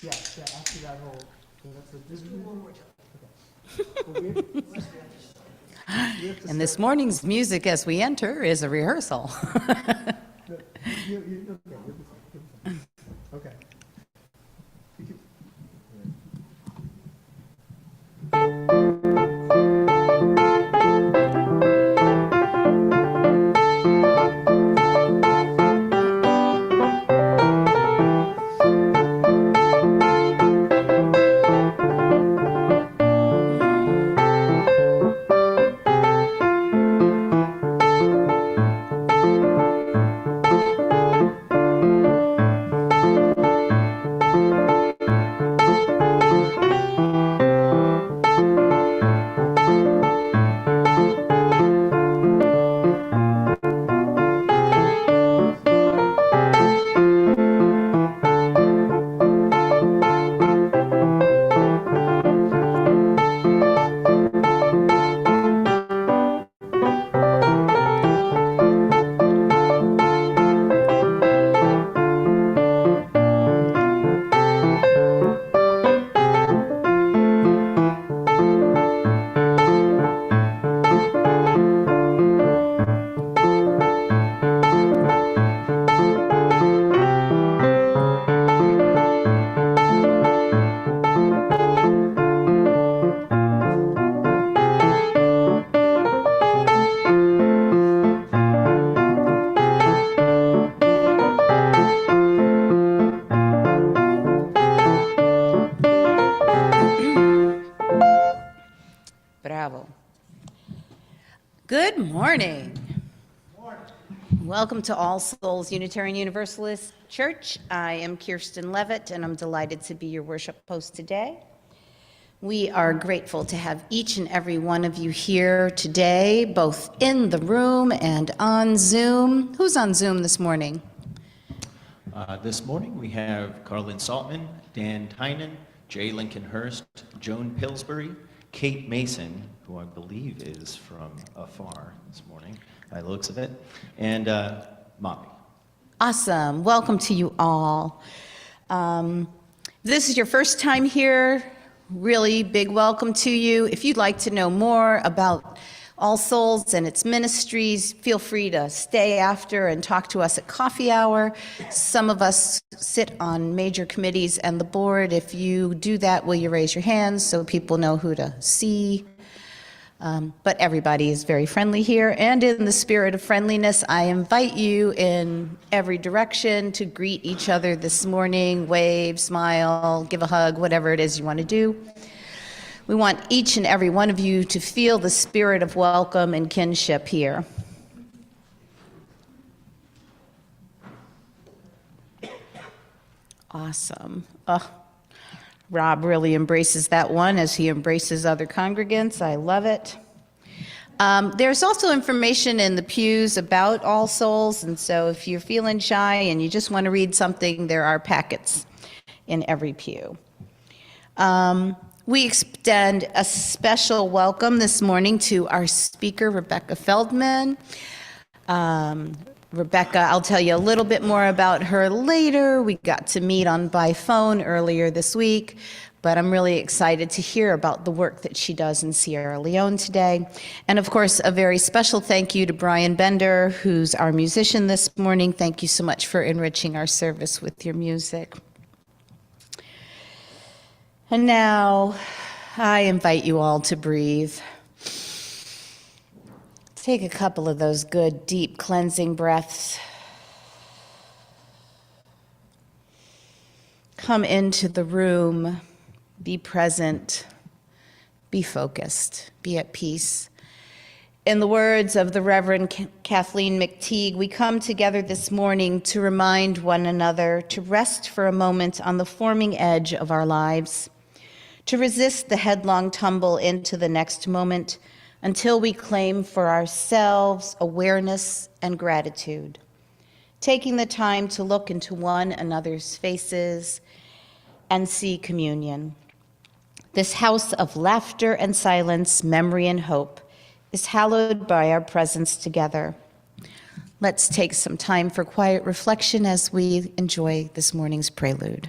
after that whole, so that's a, just one more time. Okay. And this morning's music as we enter is a rehearsal. Okay. Bravo. Good morning. Welcome to All Souls Unitarian Universalist Church. I am Kirsten Levitt, and I'm delighted to be your worship host today. We are grateful to have each and every one of you here today, both in the room and on Zoom. Who's on Zoom this morning? This morning we have Carlin Saltman, Dan Tynan, Jay Lincoln Hurst, Joan Pillsbury, Kate Mason, who I believe is from afar this morning, by the looks of it, and Moppy. Awesome. Welcome to you all. This is your first time here. Really big welcome to you. If you'd like to know more about All Souls and its ministries, feel free to stay after and talk to us at coffee hour. Some of us sit on major committees and the board. If you do that, will you raise your hands so people know who to see? But everybody is very friendly here, and in the spirit of friendliness, I invite you in every direction to greet each other this morning, wave, smile, give a hug, whatever it is you want to do. We want each and every one of you to feel the spirit of welcome and kinship here. Awesome. Rob really embraces that one as he embraces other congregants. I love it. There's also information in the pews about All Souls, and so if you're feeling shy and you just want to read something, there are packets in every pew. We extend a special welcome this morning to our speaker, Rebecca Feldman. Rebecca, I'll tell you a little bit more about her later. We got to meet by phone earlier this week, but I'm really excited to hear about the work that she does in Sierra Leone today. And of course, a very special thank you to Brian Bender, who's our musician this morning. Thank you so much for enriching our service with your music. And now, I invite you all to breathe. Take a couple of those good, deep, cleansing breaths. Come into the room, be present, be focused, be at peace. In the words of the Reverend Kathleen McTeague, we come together this morning to remind one another to rest for a moment on the forming edge of our lives, to resist the headlong tumble into the next moment, until we claim for ourselves awareness and gratitude, taking the time to look into one another's faces and see communion. This house of laughter and silence, memory and hope, is hallowed by our presence together. Let's take some time for quiet reflection as we enjoy this morning's prelude.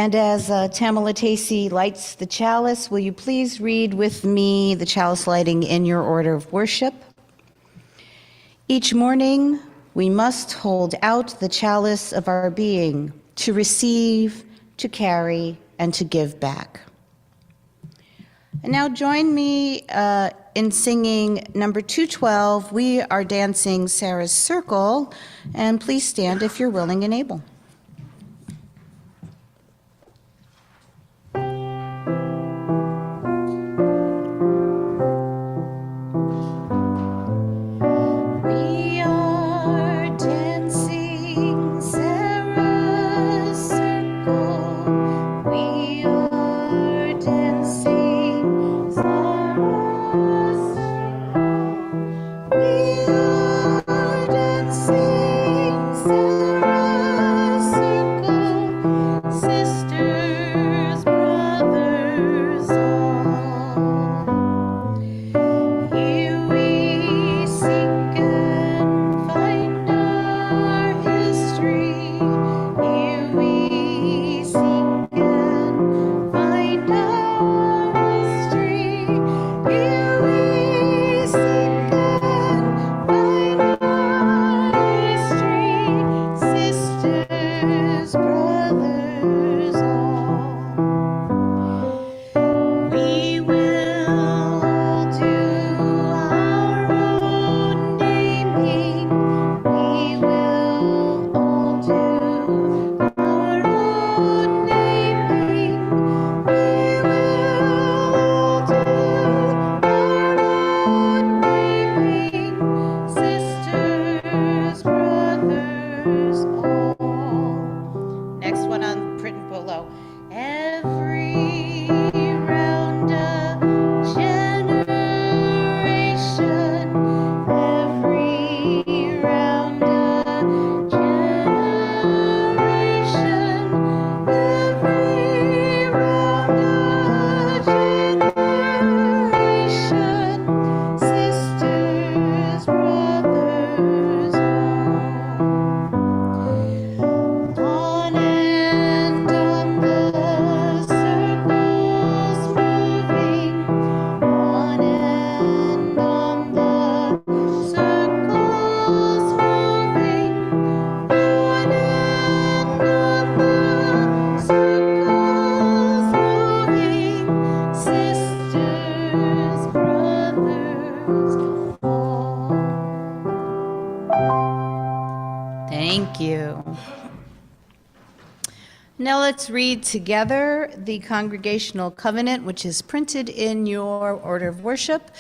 And as Tamala Tacey lights the chalice, will you please read with me the chalice lighting in your order of worship? Each morning, we must hold out the chalice of our being to receive, to carry, and to give back. And now join me in singing number 212. We are dancing Sarah's Circle, and please stand if you're willing and able. Thank you. Now let's read together the Congregational Covenant, which is printed in your order of worship.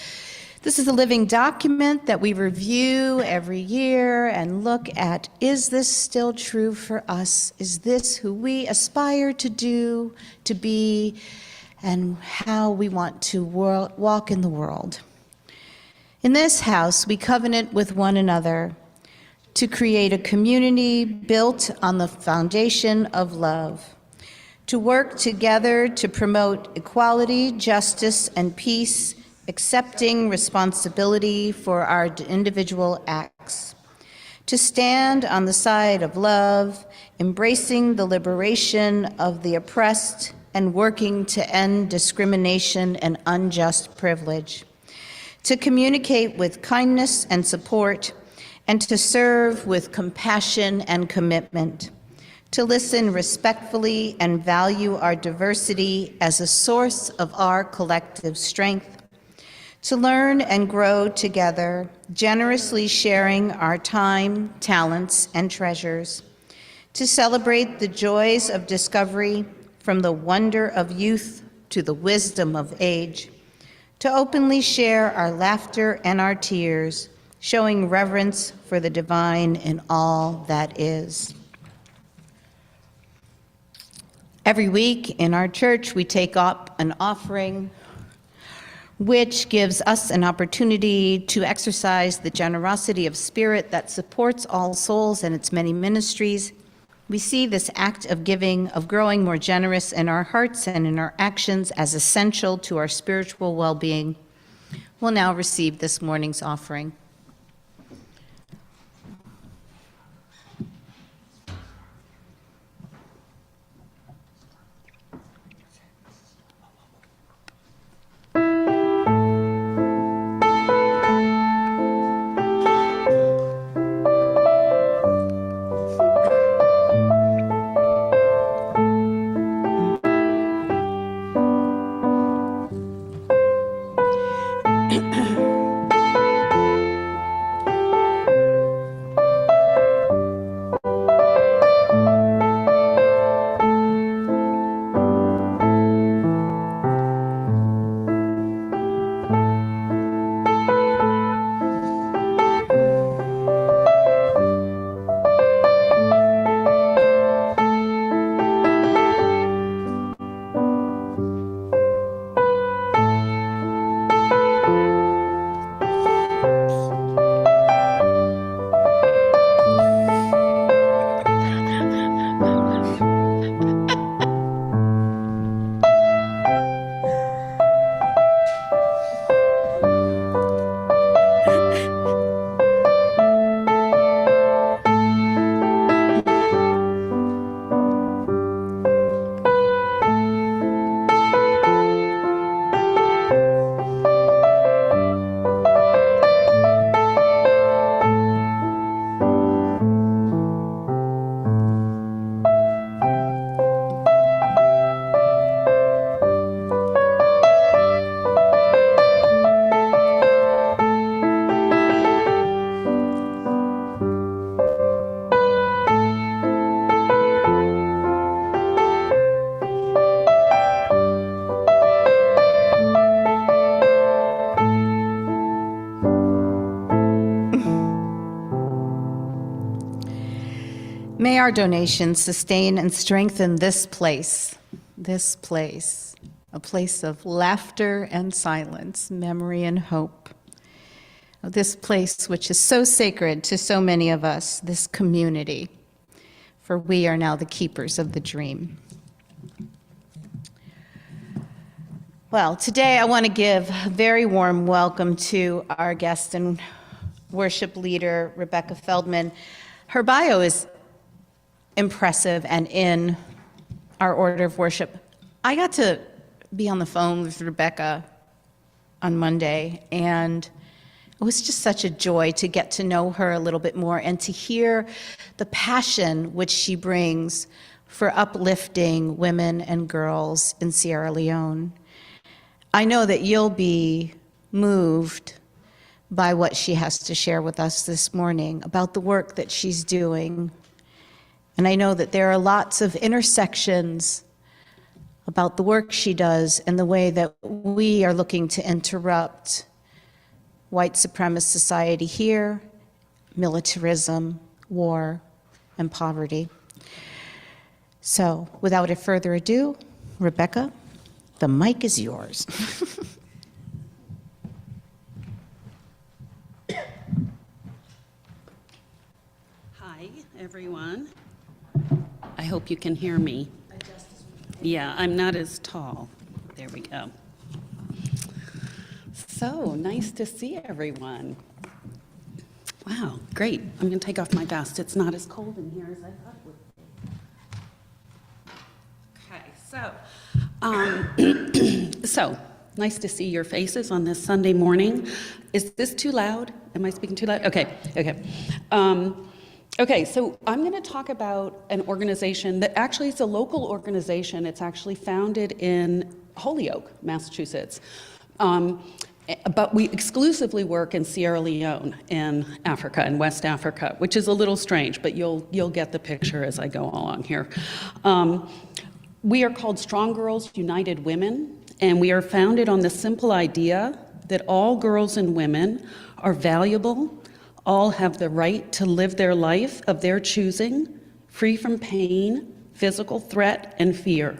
This is a living document that we review every year and look at, is this still true for us? Is this who we aspire to do, to be, and how we want to walk in the world? In this house, we covenant with one another to create a community built on the foundation of love, to work together to promote equality, justice, and peace, accepting responsibility for our individual acts, to stand on the side of love, embracing the liberation of the oppressed, and working to end discrimination and unjust privilege, to communicate with kindness and support, and to serve with compassion and commitment, to listen respectfully and value our diversity as a source of our collective strength, to learn and grow together, generously sharing our time, talents, and treasures, to celebrate the joys of discovery from the wonder of youth to the wisdom of age, to openly share our laughter and our tears, showing reverence for the divine in all that is. Every week in our church, we take up an offering, which gives us an opportunity to exercise the generosity of spirit that supports All Souls and its many ministries. We see this act of giving, of growing more generous in our hearts and in our actions as essential to our spiritual well-being. We'll now receive this morning's offering. our donations sustain and strengthen this place, a place of laughter and silence, memory and hope. This place which is so sacred to so many of us, this community, for we are now the keepers of the dream. Well, today I want to give a very warm welcome to our guest and worship leader, Rebecca Feldman. Her bio is impressive and in our order of worship. I got to be on the phone with Rebecca on Monday, and it was just such a joy to get to know her a little bit more and to hear the passion which she brings for uplifting women and girls in Sierra Leone. I know that you'll be moved by what she has to share with us this morning about the work that she's doing. And I know that there are lots of intersections about the work she does and the way that we are looking to interrupt white supremacist society here, militarism, war, and poverty. So, without further ado, Rebecca, the mic is yours. Hi, everyone. I hope you can hear me. Yeah, I'm not as tall. There we go. So nice to see everyone. Wow, great. I'm going to take off my vest. It's not as cold in here as I thought it would be. Okay, so nice to see your faces on this Sunday morning. Is this too loud? Am I speaking too loud? Okay. Okay, so I'm going to talk about an organization that actually is a local organization. It's actually founded in Holyoke, Massachusetts. But we exclusively work in Sierra Leone in Africa, in West Africa, which is a little strange, but you'll get the picture as I go along here. We are called Strong Girls United Women, and we are founded on the simple idea that all girls and women are valuable, all have the right to live their life of their choosing, free from pain, physical threat, and fear.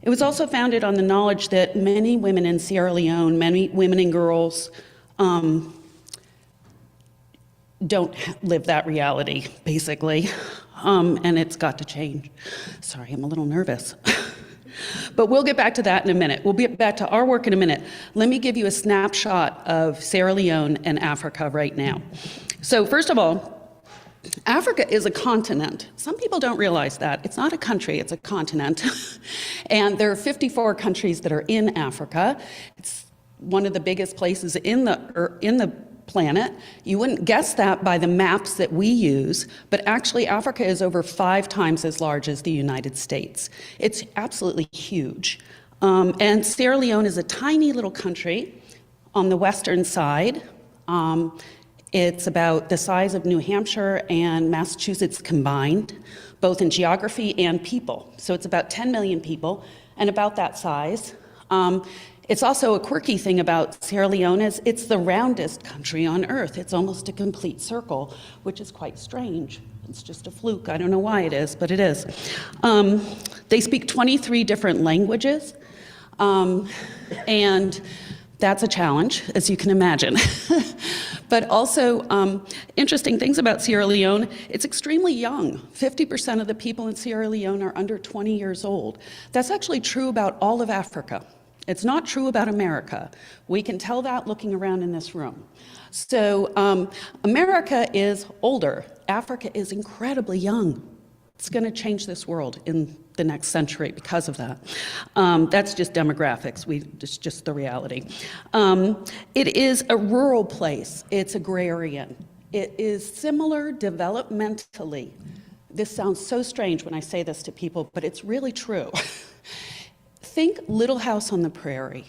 It was also founded on the knowledge that many women in Sierra Leone, many women and girls, don't live that reality, basically, and it's got to change. Sorry, I'm a little nervous. But we'll get back to that in a minute. We'll get back to our work in a minute. Let me give you a snapshot of Sierra Leone and Africa right now. So first of all, Africa is a continent. Some people don't realize that. It's not a country, it's a continent. And there are 54 countries that are in Africa. It's one of the biggest places in the planet. You wouldn't guess that by the maps that we use, but actually Africa is over 5 times as large as the United States. It's absolutely huge. And Sierra Leone is a tiny little country on the western side. It's about the size of New Hampshire and Massachusetts combined, both in geography and people. So it's about 10 million people and about that size. It's also a quirky thing about Sierra Leone is it's the roundest country on earth. It's almost a complete circle, which is quite strange. It's just a fluke. I don't know why it is, but it is. They speak 23 different languages, and that's a challenge, as you can imagine. But also, interesting things about Sierra Leone, it's extremely young. 50% of the people in Sierra Leone are under 20 years old. That's actually true about all of Africa. It's not true about America. We can tell that looking around in this room. So America is older. Africa is incredibly young. It's going to change this world in the next century because of that. That's just demographics. It's just the reality. It is a rural place. It's agrarian. It is similar developmentally. This sounds so strange when I say this to people, but it's really true. Think Little House on the Prairie.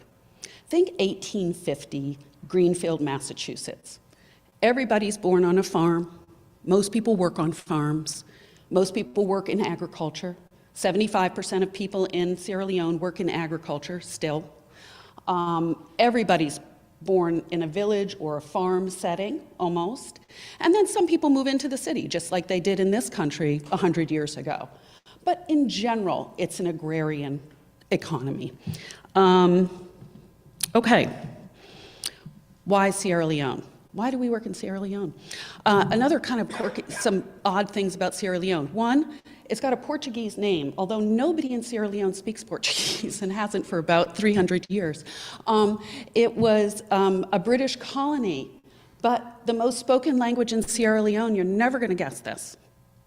Think 1850 Greenfield, Massachusetts. Everybody's born on a farm. Most people work on farms. Most people work in agriculture. 75% of people in Sierra Leone work in agriculture still. Everybody's born in a village or a farm setting, almost. And then some people move into the city, just like they did in this country 100 years ago. But in general, it's an agrarian economy. Okay, why Sierra Leone? Why do we work in Sierra Leone? Another kind of quirky, some odd things about Sierra Leone. One, it's got a Portuguese name, although nobody in Sierra Leone speaks Portuguese and hasn't for about 300 years. It was a British colony, but the most spoken language in Sierra Leone, you're never gonna guess this,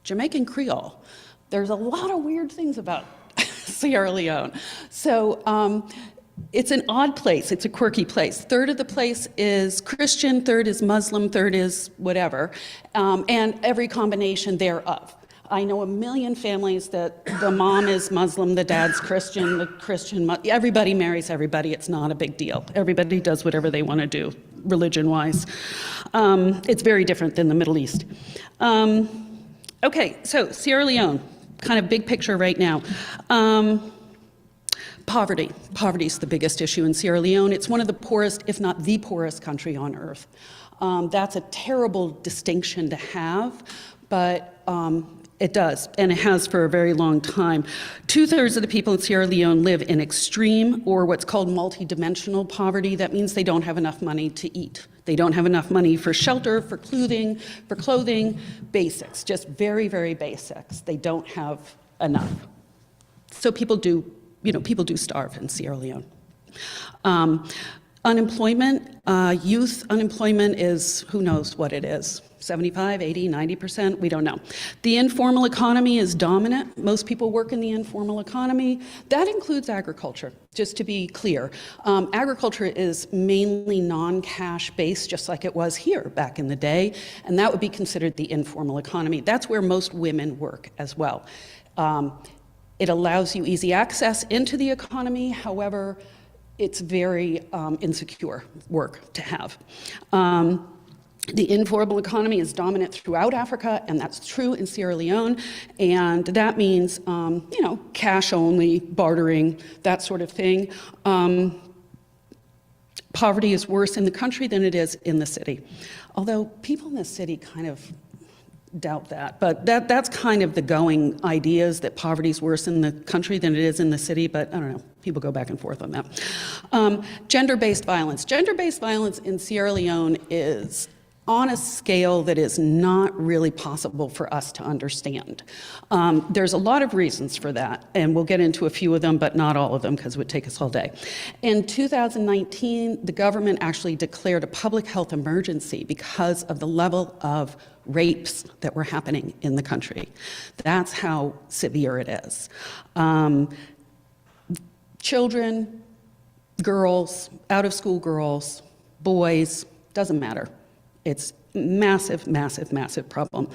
Jamaican Creole. There's a lot of weird things about Sierra Leone. So it's an odd place, it's a quirky place. Third of the place is Christian, third is Muslim, third is whatever, and every combination thereof. I know a million families that the mom is Muslim, the dad's Christian, the Christian, everybody marries everybody, it's not a big deal. Everybody does whatever they want to do, religion-wise. It's very different than the Middle East. Okay, so Sierra Leone, kind of big picture right now. Poverty. Poverty is the biggest issue in Sierra Leone. It's one of the poorest, if not the poorest country on earth. That's a terrible distinction to have, but it does, and it has for a very long time. 2/3 of the people in Sierra Leone live in extreme, or what's called multi-dimensional poverty. That means they don't have enough money to eat. They don't have enough money for shelter, for clothing, basics, just very, very basics. They don't have enough. So people do starve in Sierra Leone. Unemployment, youth unemployment is, who knows what it is, 75, 80, 90%, we don't know. The informal economy is dominant. Most people work in the informal economy. That includes agriculture, just to be clear. Agriculture is mainly non-cash based, just like it was here back in the day, and that would be considered the informal economy. That's where most women work as well. It allows you easy access into the economy, however, it's very insecure work to have. The informal economy is dominant throughout Africa, and that's true in Sierra Leone, and that means, cash only, bartering, that sort of thing. Poverty is worse in the country than it is in the city. Although people in the city kind of doubt that, but that's kind of the going idea, is that poverty is worse in the country than it is in the city, but I don't know, people go back and forth on that. Gender-based violence. Gender-based violence in Sierra Leone is on a scale that is not really possible for us to understand. There's a lot of reasons for that, and we'll get into a few of them, but not all of them, because it would take us all day. In 2019, the government actually declared a public health emergency because of the level of rapes that were happening in the country. That's how severe it is. Children, girls, out-of-school girls, boys, doesn't matter. It's massive, massive, massive problem.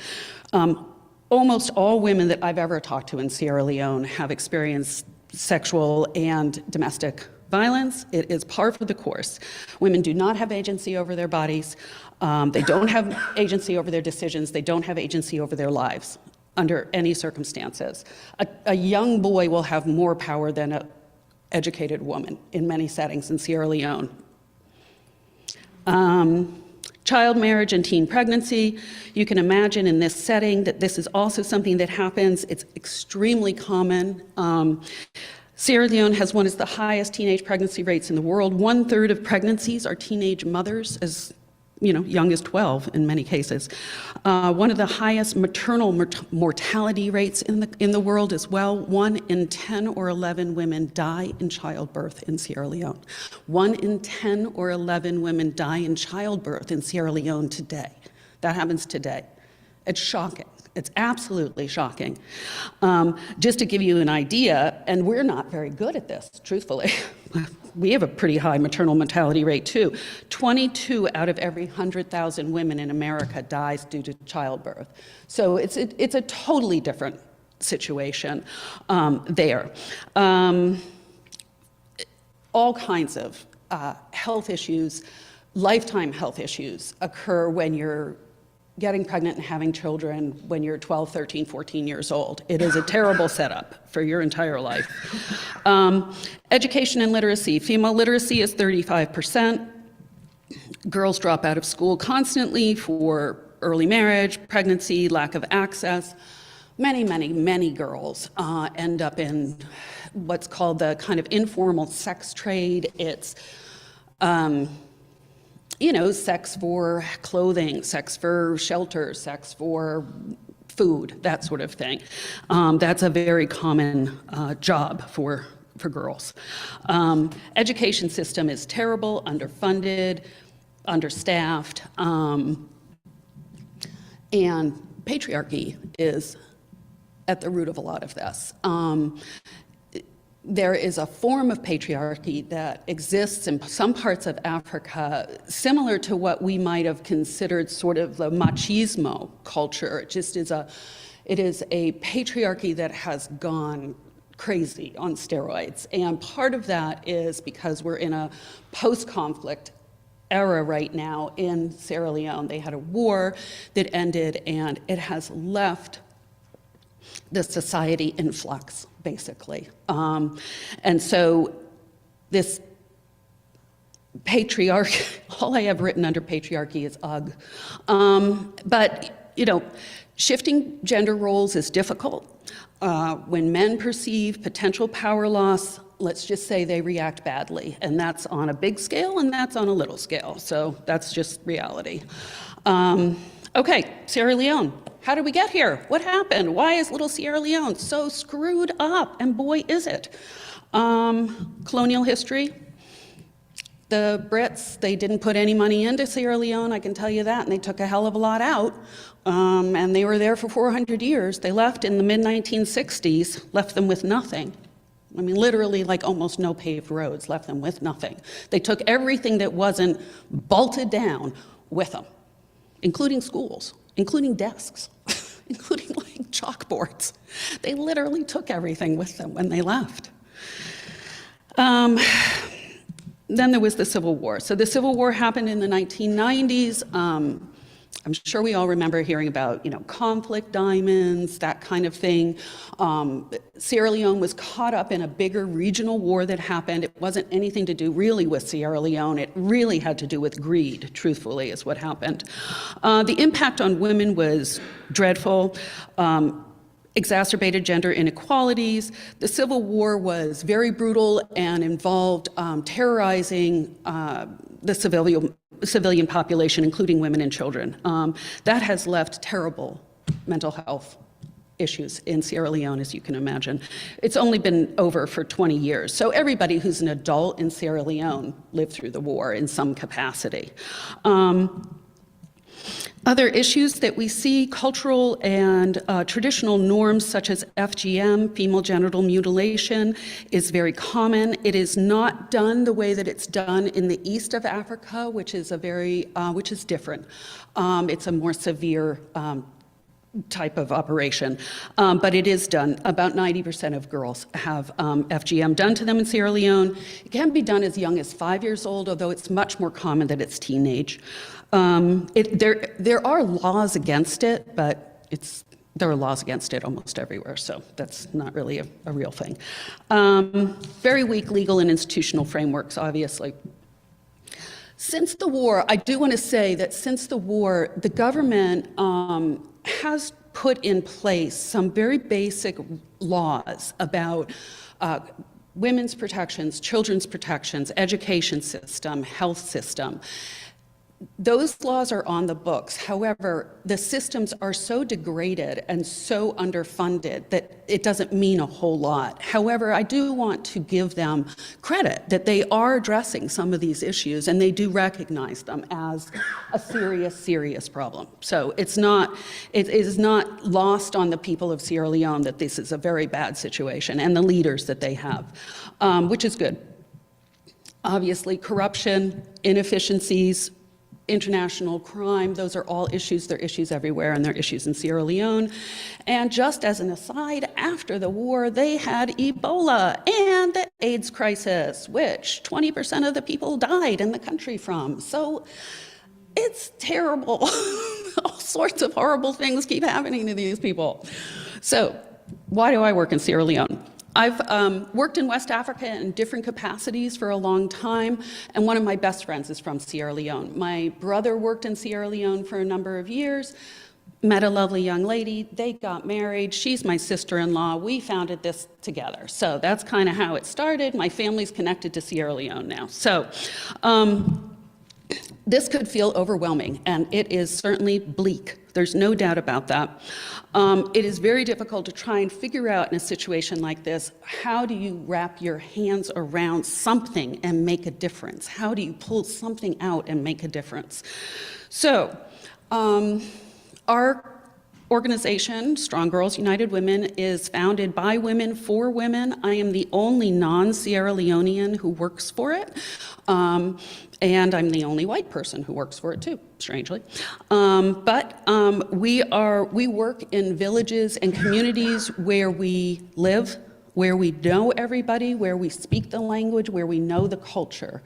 Almost all women that I've ever talked to in Sierra Leone have experienced sexual and domestic violence. It is par for the course. Women do not have agency over their bodies. They don't have agency over their decisions. They don't have agency over their lives under any circumstances. A young boy will have more power than an educated woman in many settings in Sierra Leone. Child marriage and teen pregnancy. You can imagine in this setting that this is also something that happens. It's extremely common. Sierra Leone has one of the highest teenage pregnancy rates in the world. 1/3 of pregnancies are teenage mothers, as young as 12 in many cases. One of the highest maternal mortality rates in the world as well. 1 in 10 or 11 women die in childbirth in Sierra Leone. 1 in 10 or 11 women die in childbirth in Sierra Leone today. That happens today. It's shocking. It's absolutely shocking. Just to give you an idea, and we're not very good at this, truthfully. We have a pretty high maternal mortality rate too. 22 out of every 100,000 women in America dies due to childbirth. So it's a totally different situation there. All kinds of health issues, lifetime health issues occur when you're getting pregnant and having children when you're 12, 13, 14 years old. It is a terrible setup for your entire life. Education and literacy. Female literacy is 35%. Girls drop out of school constantly for early marriage, pregnancy, lack of access. Many, many, many girls end up in what's called the kind of informal sex trade. It's, sex for clothing, sex for shelter, sex for food, that sort of thing. That's a very common job for girls. Education system is terrible, underfunded, understaffed, and patriarchy is at the root of a lot of this. There is a form of patriarchy that exists in some parts of Africa, similar to what we might have considered sort of the machismo culture. It is a patriarchy that has gone crazy on steroids. And part of that is because we're in a post-conflict era right now in Sierra Leone. They had a war that ended, and it has left the society in flux, basically. And so this patriarchy, all I have written under patriarchy is ugh. But, shifting gender roles is difficult. When men perceive potential power loss, let's just say they react badly. And that's on a big scale and that's on a little scale. So that's just reality. Okay, Sierra Leone. How did we get here? What happened? Why is little Sierra Leone so screwed up? And boy, is it. Colonial history. The Brits, they didn't put any money into Sierra Leone, I can tell you that, and they took a hell of a lot out. And they were there for 400 years. They left in the mid-1960s, left them with nothing. I mean, literally, like almost no paved roads, left them with nothing. They took everything that wasn't bolted down with them, including schools, including desks, including like chalkboards. They literally took everything with them when they left. Then there was the Civil War. So the Civil War happened in the 1990s. I'm sure we all remember hearing about, conflict diamonds, that kind of thing. Sierra Leone was caught up in a bigger regional war that happened. It wasn't anything to do really with Sierra Leone. It really had to do with greed, truthfully, is what happened. The impact on women was dreadful. Exacerbated gender inequalities. The Civil War was very brutal and involved terrorizing the civilian population, including women and children. That has left terrible mental health issues in Sierra Leone, as you can imagine. It's only been over for 20 years. So everybody who's an adult in Sierra Leone lived through the war in some capacity. Other issues that we see, cultural and traditional norms such as FGM, female genital mutilation, is very common. It is not done the way that it's done in the east of Africa, which is different. It's a more severe type of operation, but it is done. About 90% of girls have FGM done to them in Sierra Leone. It can be done as young as 5 years old, although it's much more common that it's teenage. There are laws against it, but there are laws against it almost everywhere, so that's not really a real thing. Very weak legal and institutional frameworks, obviously. Since the war, I do want to say that since the war, the government has put in place some very basic laws about women's protections, children's protections, education system, health system. Those laws are on the books. However, the systems are so degraded and so underfunded that it doesn't mean a whole lot. However, I do want to give them credit that they are addressing some of these issues and they do recognize them as a serious, serious problem. So it is not lost on the people of Sierra Leone that this is a very bad situation and the leaders that they have, which is good. Obviously, corruption, inefficiencies, international crime, those are all issues. They're issues everywhere, and they're issues in Sierra Leone. And just as an aside, after the war, they had Ebola and the AIDS crisis, which 20% of the people died in the country from. So it's terrible. All sorts of horrible things keep happening to these people. So why do I work in Sierra Leone? I've worked in West Africa in different capacities for a long time, and one of my best friends is from Sierra Leone. My brother worked in Sierra Leone for a number of years, met a lovely young lady, they got married, she's my sister-in-law, we founded this together. So that's kind of how it started. My family's connected to Sierra Leone now. So this could feel overwhelming, and it is certainly bleak. There's no doubt about that. It is very difficult to try and figure out in a situation like this, how do you wrap your hands around something and make a difference? How do you pull something out and make a difference? So, our organization, Strong Girls United Women, is founded by women for women. I am the only non-Sierra Leonean who works for it. And I'm the only white person who works for it too, strangely. We work in villages and communities where we live, where we know everybody, where we speak the language, where we know the culture.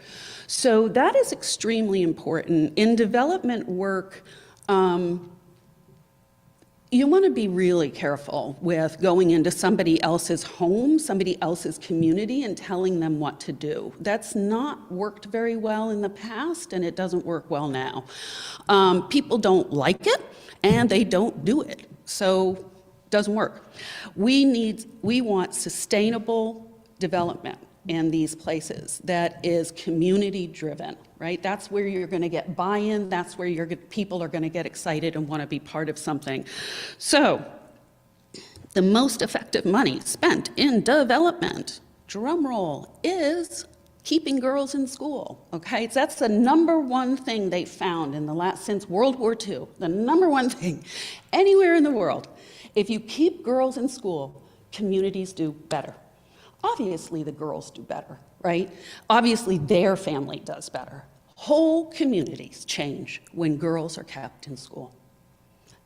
So that is extremely important. In development work, you want to be really careful with going into somebody else's home, somebody else's community, and telling them what to do. That's not worked very well in the past, and it doesn't work well now. People don't like it, and they don't do it, so it doesn't work. We want sustainable development in these places that is community driven, right? That's where you're going to get buy-in, that's where people are going to get excited and want to be part of something. So the most effective money spent in development, drum roll, is keeping girls in school, okay? That's the number one thing they found since World War II, the number one thing anywhere in the world. If you keep girls in school, communities do better. Obviously, the girls do better, right? Obviously, their family does better. Whole communities change when girls are kept in school.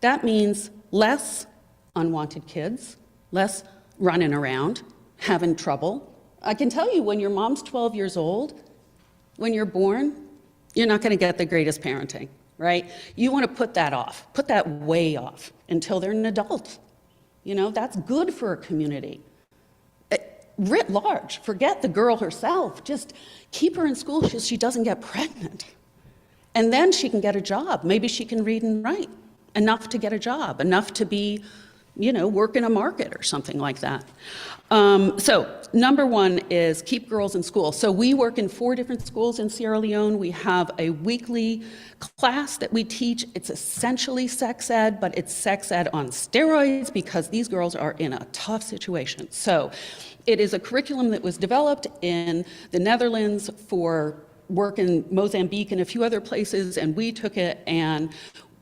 That means less unwanted kids, less running around, having trouble. I can tell you, when your mom's 12 years old, when you're born, you're not going to get the greatest parenting, right? You want to put that off, put that way off until they're an adult. You know, that's good for a community. Writ large, forget the girl herself, just keep her in school so she doesn't get pregnant. And then she can get a job. Maybe she can read and write enough to get a job, enough to be, work in a market or something like that. So number one is keep girls in school. So we work in 4 different schools in Sierra Leone. We have a weekly class that we teach. It's essentially sex ed, but it's sex ed on steroids because these girls are in a tough situation. So it is a curriculum that was developed in the Netherlands for work in Mozambique and a few other places, and we took it and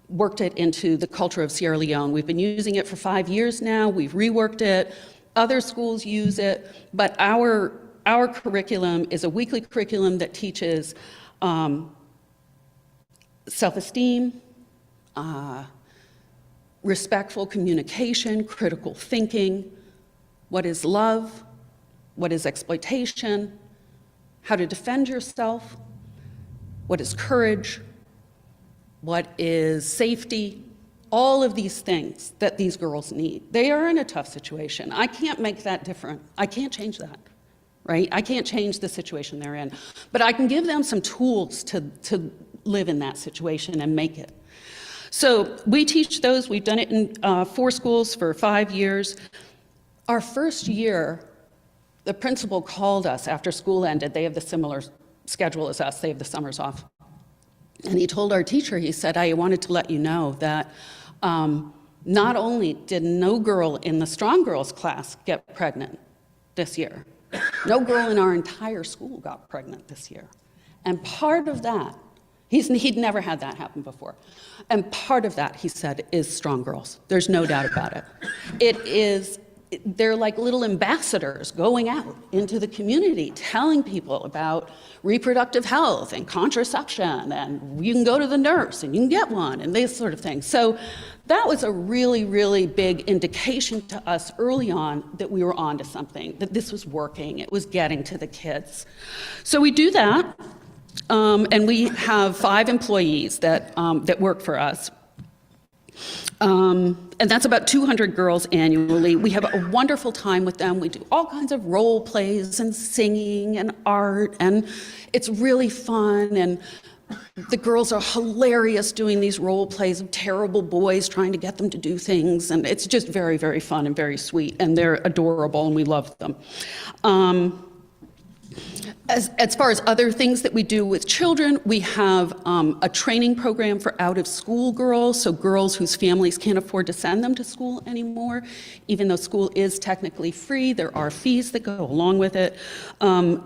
worked it into the culture of Sierra Leone. We've been using it for 5 years now. We've reworked it. Other schools use it, but our curriculum is a weekly curriculum that teaches self-esteem, respectful communication, critical thinking, what is love, what is exploitation, how to defend yourself, what is courage, what is safety, all of these things that these girls need. They are in a tough situation. I can't make that different. I can't change that, right? I can't change the situation they're in, but I can give them some tools to live in that situation and make it. So we teach those. We've done it in 4 schools for 5 years. Our first year, the principal called us after school ended. They have the similar schedule as us. They have the summers off. And he told our teacher, he said, I wanted to let you know that not only did no girl in the Strong Girls class get pregnant this year, no girl in our entire school got pregnant this year. And part of that, he'd never had that happen before. And part of that, he said, is Strong Girls. There's no doubt about it. They're like little ambassadors going out into the community, telling people about reproductive health and contraception, and you can go to the nurse and you can get one, and this sort of thing. So that was a really, really big indication to us early on that we were onto something, that this was working, it was getting to the kids. So we do that, and we have 5 employees that work for us. And that's about 200 girls annually. We have a wonderful time with them. We do all kinds of role plays and singing and art, and it's really fun. And the girls are hilarious doing these role plays of terrible boys trying to get them to do things. And it's just very, very fun and very sweet. And they're adorable, and we love them. As far as other things that we do with children, we have a training program for out-of-school girls, so girls whose families can't afford to send them to school anymore. Even though school is technically free, there are fees that go along with it.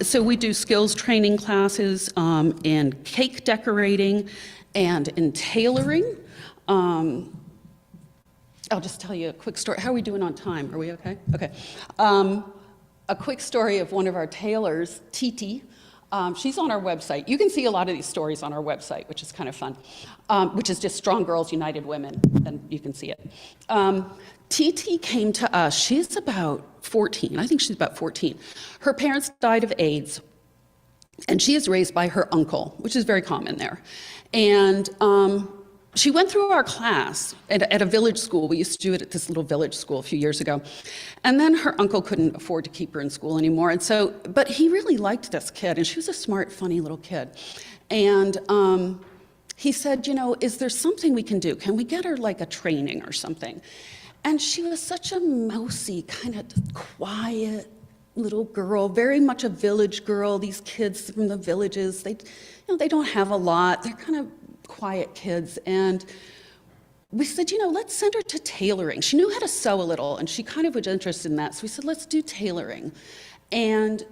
So we do skills training classes in cake decorating and in tailoring. I'll just tell you a quick story. How are we doing on time? Are we okay? Okay. A quick story of one of our tailors, Titi. She's on our website. You can see a lot of these stories on our website, which is kind of fun, which is just Strong Girls United Women, and you can see it. Titi came to us. She's about 14. I think she's about 14. Her parents died of AIDS, and she is raised by her uncle, which is very common there. And she went through our class at a village school. We used to do it at this little village school a few years ago. And then her uncle couldn't afford to keep her in school anymore. And so, but he really liked this kid, and she was a smart, funny little kid. And he said, you know, is there something we can do? Can we get her like a training or something? And she was such a mousy, kind of quiet little girl, very much a village girl. These kids from the villages, they don't have a lot. They're kind of quiet kids. And we said, you know, let's send her to tailoring. She knew how to sew a little, and she kind of was interested in that. So we said, let's do tailoring. And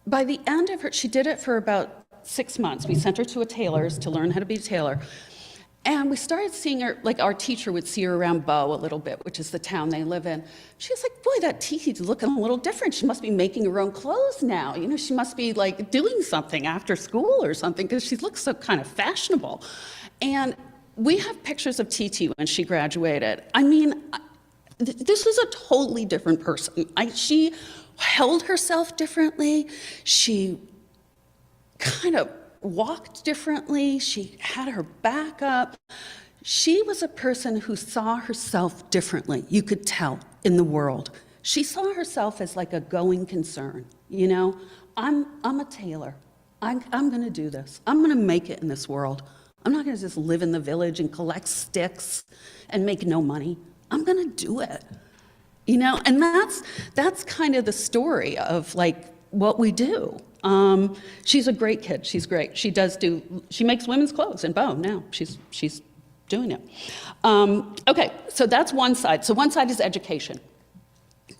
by the end of her, she did it for about 6 months. We sent her to a tailor's to learn how to be a tailor. And we started seeing her, like our teacher would see her around Bow a little bit, which is the town they live in. She was like, boy, that Titi's looking a little different. She must be making her own clothes now. You know, she must be like doing something after school or something, because she looks so kind of fashionable. And we have pictures of Titi when she graduated. I mean, this was a totally different person. She held herself differently. She kind of walked differently. She had her back up. She was a person who saw herself differently. You could tell in the world. She saw herself as like a going concern. You know, I'm a tailor. I'm going to do this. I'm going to make it in this world. I'm not going to just live in the village and collect sticks and make no money. I'm going to do it. You know, and that's kind of the story of like what we do. She's a great kid. She's great. She makes women's clothes in Bow now. She's doing it. Okay, so that's one side. So one side is education.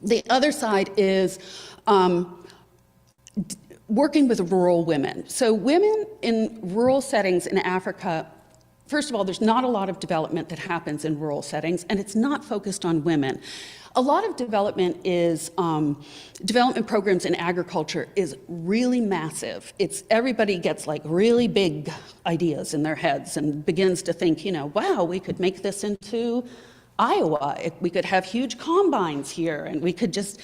The other side is working with rural women. So women in rural settings in Africa, first of all, there's not a lot of development that happens in rural settings, and it's not focused on women. A lot of development is, development programs in agriculture is really massive. Everybody gets like really big ideas in their heads and begins to think, you know, wow, we could make this into Iowa. We could have huge combines here, and we could just,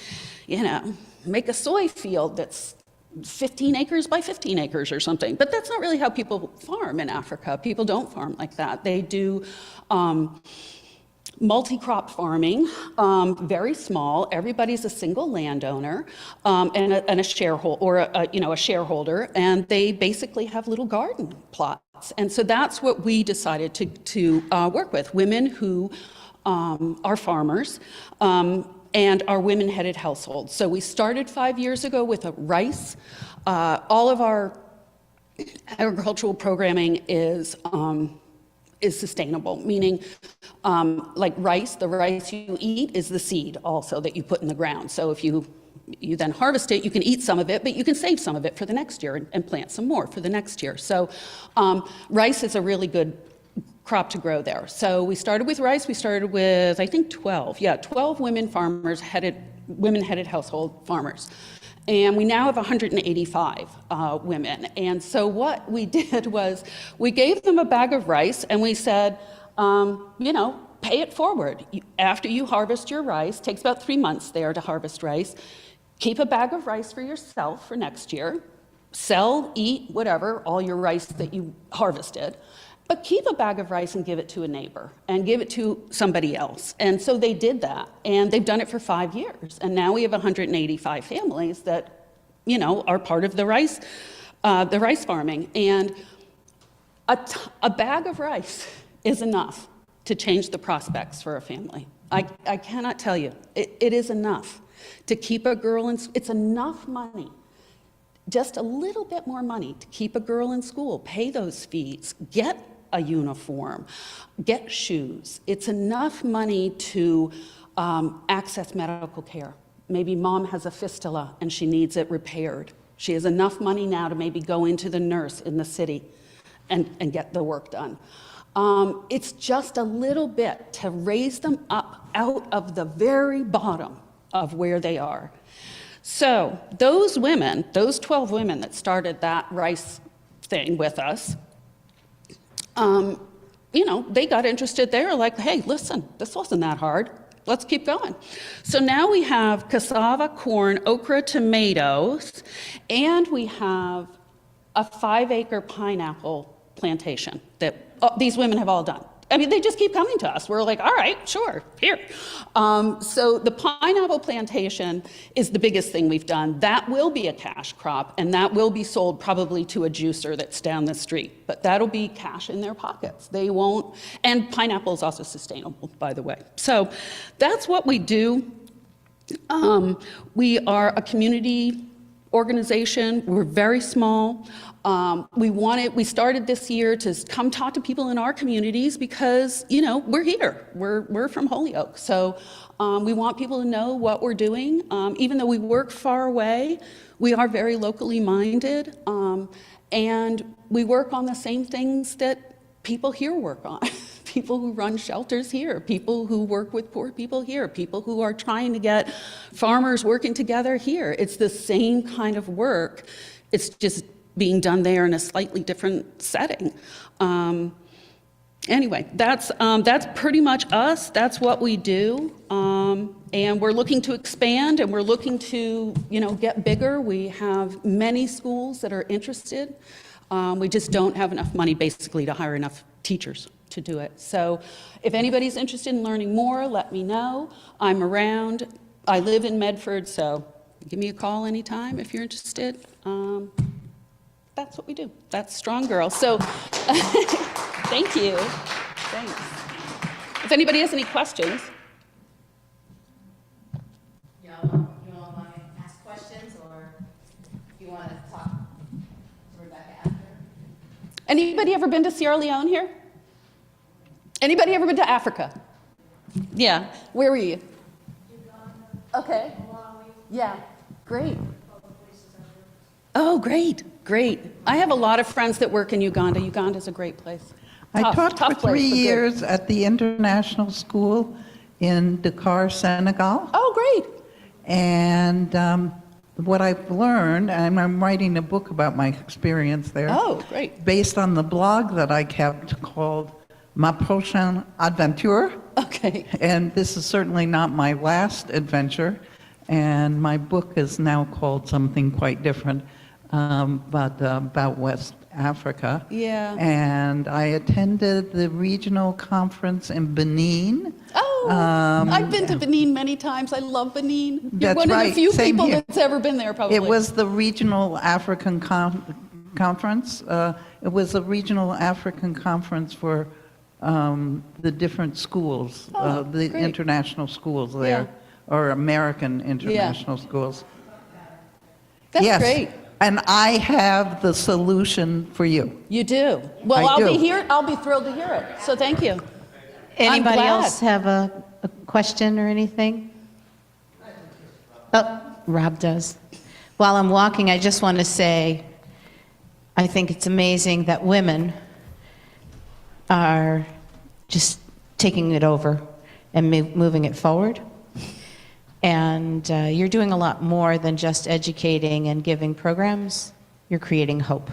you know, make a soy field that's 15 acres by 15 acres or something. But that's not really how people farm in Africa. People don't farm like that. They do multi-crop farming, very small. Everybody's a single landowner and a shareholder, or a shareholder, and they basically have little garden plots. And so that's what we decided to work with: women who are farmers and are women-headed households. So we started 5 years ago with a rice. All of our agricultural programming is sustainable, meaning like rice, the rice you eat is the seed also that you put in the ground. So if you then harvest it, you can eat some of it, but you can save some of it for the next year and plant some more for the next year. So rice is a really good crop to grow there. So we started with rice. We started with, I think, 12 women farmers, women-headed household farmers. And we now have 185 women. And so what we did was we gave them a bag of rice, and we said, pay it forward. After you harvest your rice, takes about 3 months there to harvest rice, keep a bag of rice for yourself for next year, sell, eat, whatever, all your rice that you harvested, but keep a bag of rice and give it to a neighbor and give it to somebody else. And so they did that, and they've done it for 5 years. And now we have 185 families that, you know, are part of the rice farming. And a bag of rice is enough to change the prospects for a family. I cannot tell you, it is enough to keep a girl in, it's enough money, just a little bit more money to keep a girl in school, pay those fees, get a uniform, get shoes. It's enough money to access medical care. Maybe mom has a fistula and she needs it repaired. She has enough money now to maybe go into the nurse in the city and get the work done. It's just a little bit to raise them up out of the very bottom of where they are. So those women, those 12 women that started that rice thing with us, you know, they got interested. They were like, hey, listen, this wasn't that hard. Let's keep going. So now we have cassava, corn, okra, tomatoes, and we have a 5-acre pineapple plantation that these women have all done. I mean, they just keep coming to us. We're like, all right, sure, here. So the pineapple plantation is the biggest thing we've done. That will be a cash crop, and that will be sold probably to a juicer that's down the street. But that'll be cash in their pockets. They won't, and pineapple is also sustainable, by the way. So that's what we do. We are a community organization. We're very small. We started this year to come talk to people in our communities because, you know, we're here. We're from Holyoke. So we want people to know what we're doing. Even though we work far away, we are very locally minded. And we work on the same things that people here work on. People who run shelters here, people who work with poor people here, people who are trying to get farmers working together here. It's the same kind of work. It's just being done there in a slightly different setting. Anyway, that's pretty much us. That's what we do. And we're looking to expand, and we're looking to, you know, get bigger. We have many schools that are interested. We just don't have enough money, basically, to hire enough teachers to do it. So if anybody's interested in learning more, let me know. I'm around. I live in Medford, so give me a call anytime if you're interested. That's what we do. That's Strong Girl. So thank you. Thanks. If anybody has any questions. You all want to ask questions, or you want to talk to Rebecca after? Anybody ever been to Sierra Leone here? Anybody ever been to Africa? Yeah. Where were you? Okay. Yeah. Great. Oh, great. Great. I have a lot of friends that work in Uganda. Uganda's a great place. I taught for place, 3 but good. years at the international school in Dakar, Senegal. Oh, great. And what I've learned, and I'm writing a book about my experience there. Oh, great. Based on the blog that I kept called Ma Prochaine Aventure. Okay. And this is certainly not my last adventure. And my book is now called something quite different, but about West Africa. Yeah. And I attended the regional conference in Benin. Oh, I've been to Benin many times. I love Benin. You're That's one of the right. few Same people here. that's ever been there, probably. It was the regional African conference. It was a regional African conference for the different schools, Oh, the great. international schools there, or American international schools. That's Yes. great. And I have the solution for you. You do. Well, I I'll be do. here. I'll be thrilled to hear it. So thank you. Anybody glad. else have a question or anything? Oh, Rob does. While I'm walking, I just want to say, I think it's amazing that women are just taking it over and moving it forward. And you're doing a lot more than just educating and giving programs. You're creating hope.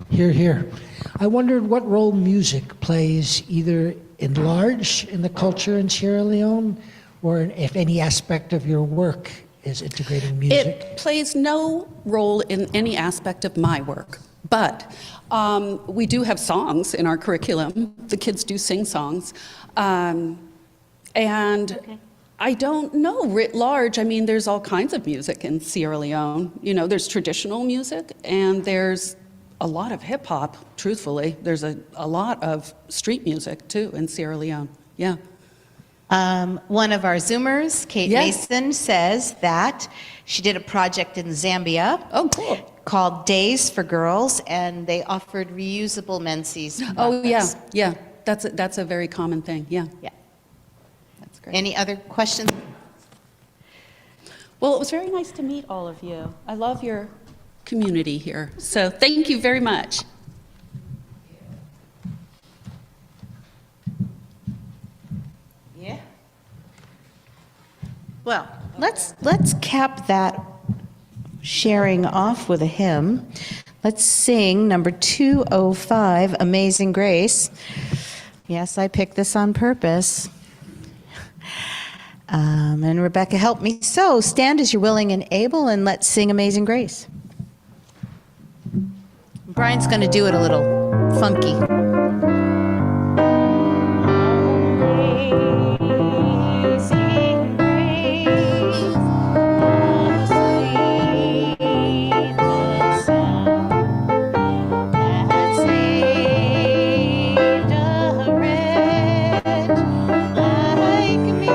Hear, hear. I wondered what role music plays either in the culture in Sierra Leone, or if any aspect of your work is integrating music. It plays no role in any aspect of my work. But we do have songs in our curriculum. The kids do sing songs. And I don't know, writ large, I mean, there's all kinds of music in Sierra Leone. You know, there's traditional music, and there's a lot of hip hop, truthfully. There's a lot of street music, too, in Sierra Leone. Yeah. One of our Zoomers, Kate Yes. Mason, says that she did a project in Zambia. Oh, cool. Called Days for Girls, and they offered reusable menses. Oh, yeah, mugs. yeah. That's a very common thing, yeah. Yeah. That's great. Any other questions? Well, it was very nice to meet all of you. I love your community here. So thank you very much. Yeah. Well, let's cap that sharing off with a hymn. Let's sing number 205, Amazing Grace. Yes, I picked this on purpose. And Rebecca, help me. So stand as you're willing and able, and let's sing Amazing Grace. Brian's going to do it a little funky. Amazing grace, how sweet the sound that saved a wretch like me.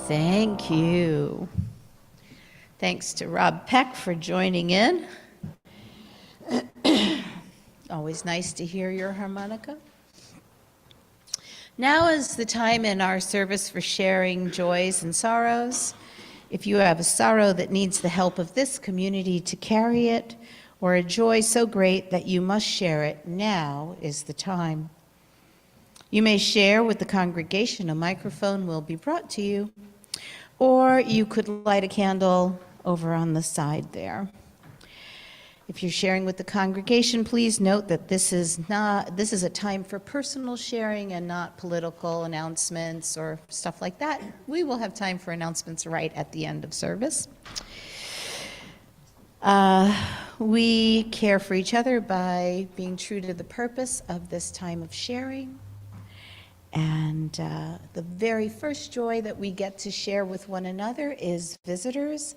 Thank you. Thanks to Rob Peck for joining in. Always nice to hear your harmonica. Now is the time in our service for sharing joys and sorrows. If you have a sorrow that needs the help of this community to carry it, or a joy so great that you must share it, now is the time. You may share with the congregation. A microphone will be brought to you, or you could light a candle over on the side there. If you're sharing with the congregation, please note that this is a time for personal sharing and not political announcements or stuff like that. We will have time for announcements right at the end of service. We care for each other by being true to the purpose of this time of sharing. And the very first joy that we get to share with one another is visitors.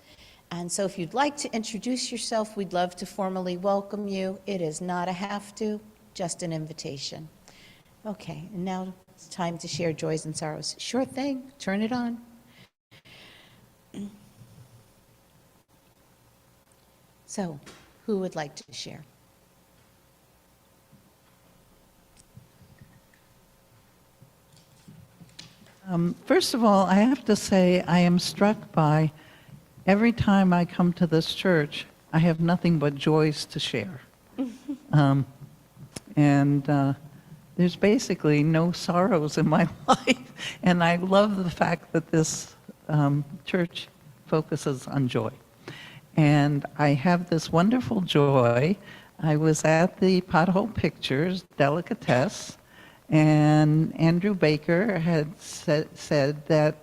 And so if you'd like to introduce yourself, we'd love to formally welcome you. It is not a have to, just an invitation. Okay, and now it's time to share joys and sorrows. Sure thing, turn it on. So, who would like to share? First of all, I have to say I am struck by every time I come to this church, I have nothing but joys to share. There's basically no sorrows in my life. And I love the fact that this church focuses on joy. And I have this wonderful joy. I was at the Pothole Pictures Delicatessen, and Andrew Baker had said that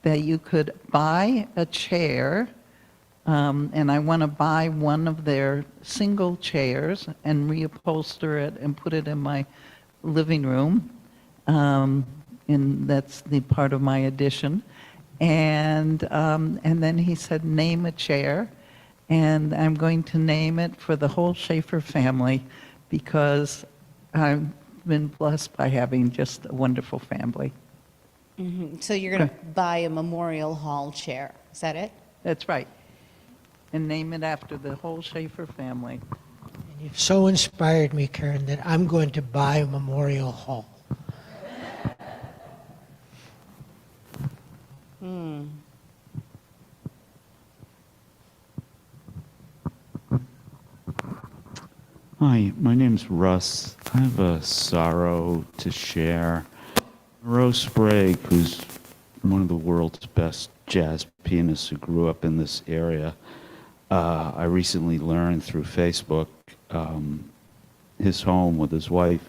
you could buy a chair, and I want to buy one of their single chairs and reupholster it and put it in my living room. And that's the part of my addition. And then he said, name a chair, and I'm going to name it for the whole Schaefer family because I've been blessed by having just a wonderful family. Mm-hmm. So you're going to buy a Memorial Hall chair, is that it? That's right. And name it after the whole Schaefer family. And you've so inspired me, Karen, that I'm going to buy a Memorial Hall. Hi, my name's Russ. I have a sorrow to share. Rose Sprague, who's one of the world's best jazz pianists who grew up in this area, I recently learned through Facebook his home with his wife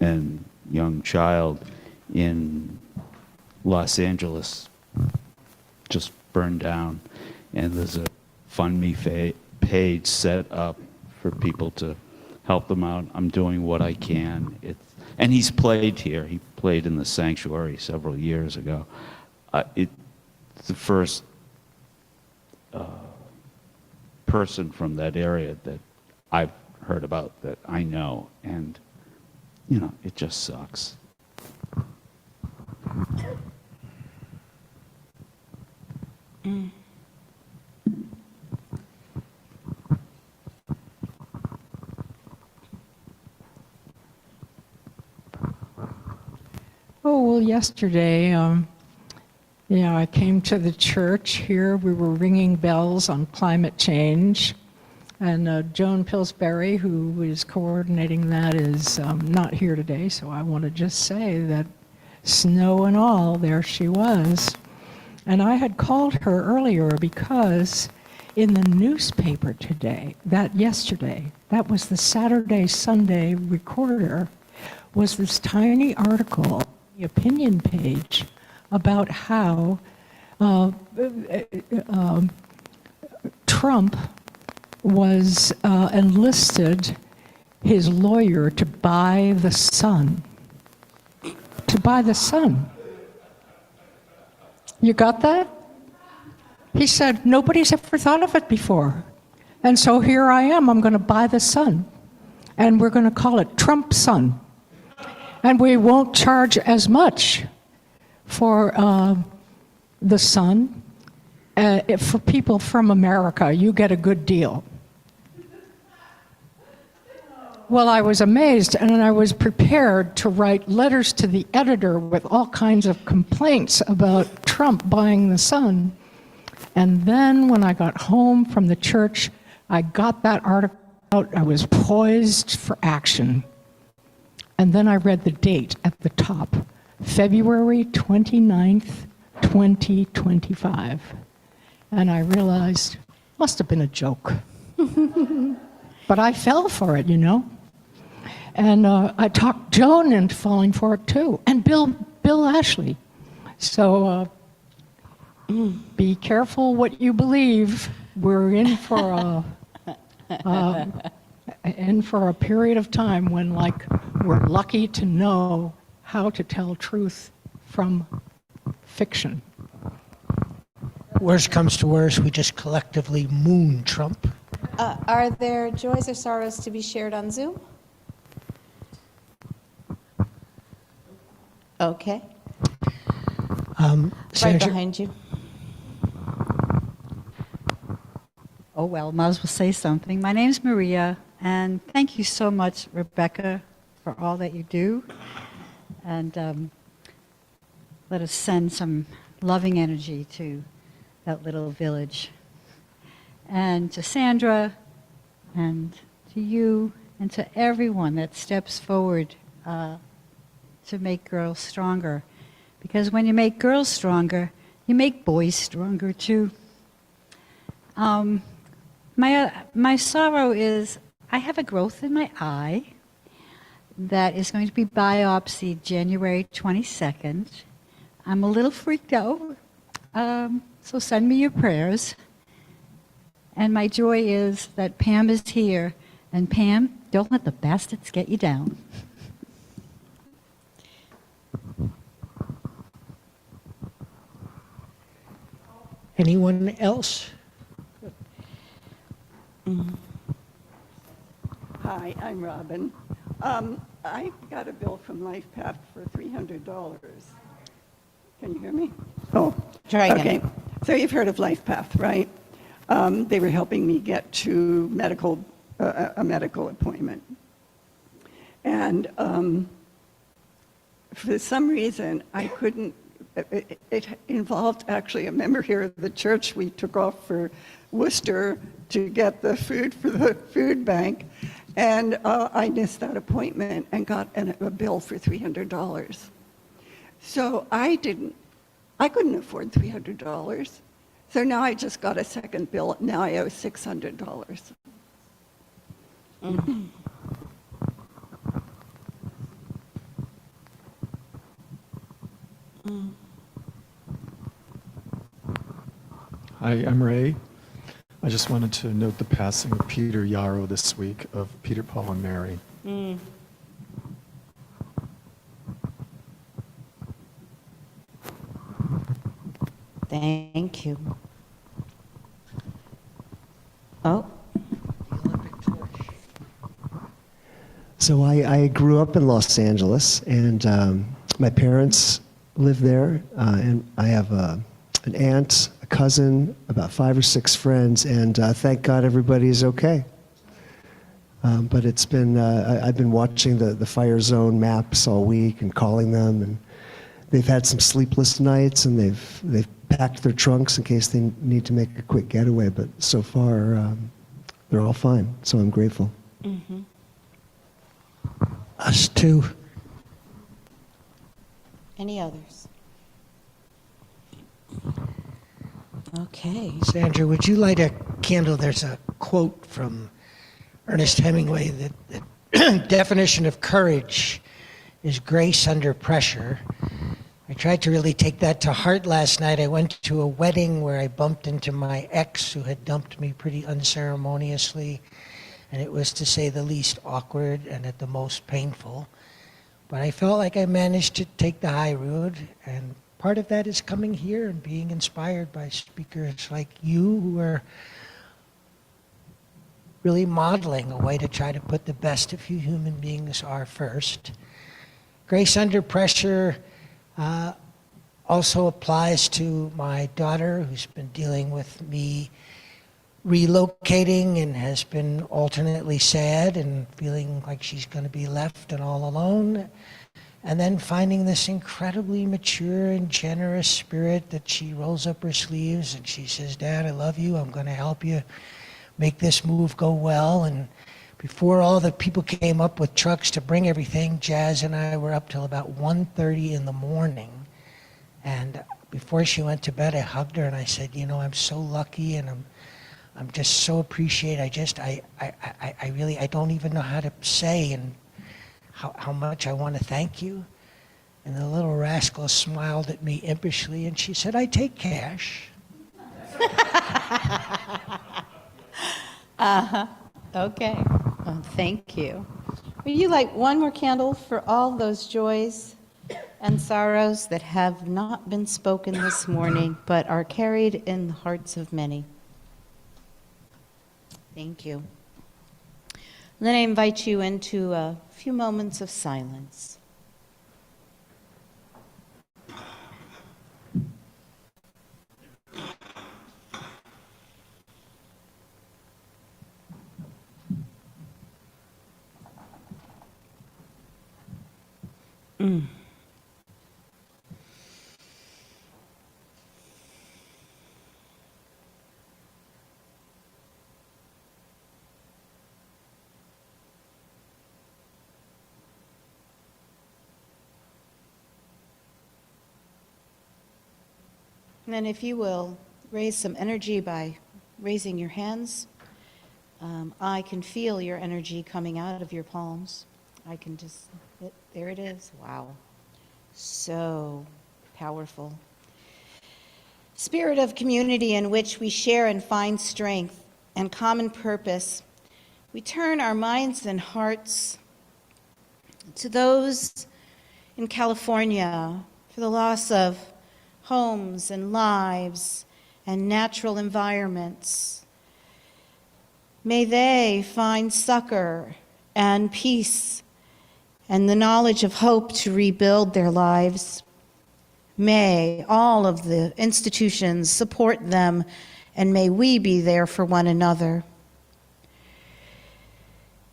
and young child in Los Angeles just burned down, and there's a FundMe page set up for people to help them out. I'm doing what I can. And he's played here. He played in the Sanctuary several years ago. It's the first person from that area that I've heard about that I know, and you know, it just sucks. Oh, well, yesterday, I came to the church here. We were ringing bells on climate change. And Joan Pillsbury, who is coordinating that, is not here today. So I want to just say that snow and all, there she was. And I had called her earlier because in the newspaper yesterday, that was the Saturday, Sunday Recorder, was this tiny article, the opinion page, about how Trump was enlisted his lawyer to buy the sun. To buy the sun. You got that? He said, nobody's ever thought of it before. And so here I am, I'm going to buy the sun. And we're going to call it Trump Sun. And we won't charge as much for the sun. For people from America, you get a good deal. Well, I was amazed, and I was prepared to write letters to the editor with all kinds of complaints about Trump buying the sun. And then when I got home from the church, I got that article out. I was poised for action. And then I read the date at the top, February 29th, 2025. And I realized, must have been a joke. But I fell for it, you know. And I talked Joan into falling for it too, and Bill Ashley. So be careful what you believe. we're in for a period of time when, like, we're lucky to know how to tell truth from fiction. Worst comes to worst, we just collectively moon Trump. Are there joys or sorrows to be shared on Zoom? Okay, right Sandra, behind you. Oh, well, might as well say something. My name's Maria, and thank you so much, Rebecca, for all that you do. And let us send some loving energy to that little village. And to Sandra, and to you, and to everyone that steps forward to make girls stronger. Because when you make girls stronger, you make boys stronger too. My sorrow is I have a growth in my eye that is going to be biopsied January 22nd. I'm a little freaked out, so send me your prayers. And my joy is that Pam is here. And Pam, don't let the bastards get you down. anyone else? Hi, I'm Robin. I got a bill from LifePath for $300. Can you hear me? Oh, Try again. okay. So you've heard of LifePath, right? They were helping me get to a medical appointment. And for some reason, I couldn't, it involved actually a member here of the church. We took off for Worcester to get the food for the food bank. And I missed that appointment and got a bill for $300. So I couldn't afford $300. So now I just got a second bill. Now I owe $600. Mm-hmm. Hi, I'm Ray. I just wanted to note the passing of Peter Yarrow this week of Peter, Paul, and Mary. Thank you. Oh, So I grew up in Los Angeles, and my parents live there, and I have an aunt, a cousin, about 5 or 6 friends, and thank God everybody's okay. But it's been, I've been watching the fire zone maps all week and calling them, and they've had some sleepless nights, and they've packed their trunks in case they need to make a quick getaway, but so far they're all fine, so I'm grateful. mm-hmm. Us too. Any others? Okay. Sandra, would you light a candle? There's a quote from Ernest Hemingway that the definition of courage is grace under pressure. I tried to really take that to heart last night. I went to a wedding where I bumped into my ex who had dumped me pretty unceremoniously, and it was, to say the least, awkward and at the most painful. But I felt like I managed to take the high road, and part of that is coming here and being inspired by speakers like you who are really modeling a way to try to put the best of who human beings are first. Grace under pressure also applies to my daughter, who's been dealing with me relocating and has been alternately sad and feeling like she's going to be left and all alone, and then finding this incredibly mature and generous spirit that she rolls up her sleeves and she says, "Dad, I love you. I'm going to help you make this move go well." And before all the people came up with trucks to bring everything, Jazz and I were up till about 1:30 in the morning. And before she went to bed, I hugged her and I said, "You know, I'm so lucky, and I'm just so appreciative. I really don't even know how to say and how much I want to thank you." And the little rascal smiled at me impishly and she said, "I take cash." Okay. Oh, thank you. Would you like one more candle for all those joys and sorrows that have not been spoken this morning, but are carried in the hearts of many? Thank you. Then I invite you into a few moments of silence. And then if you will raise some energy by raising your hands, I can feel your energy coming out of your palms. I can just, there it is. Wow. So powerful. Spirit of community in which we share and find strength and common purpose, we turn our minds and hearts to those in California for the loss of homes and lives and natural environments. May they find succor and peace and the knowledge of hope to rebuild their lives. May all of the institutions support them, and may we be there for one another.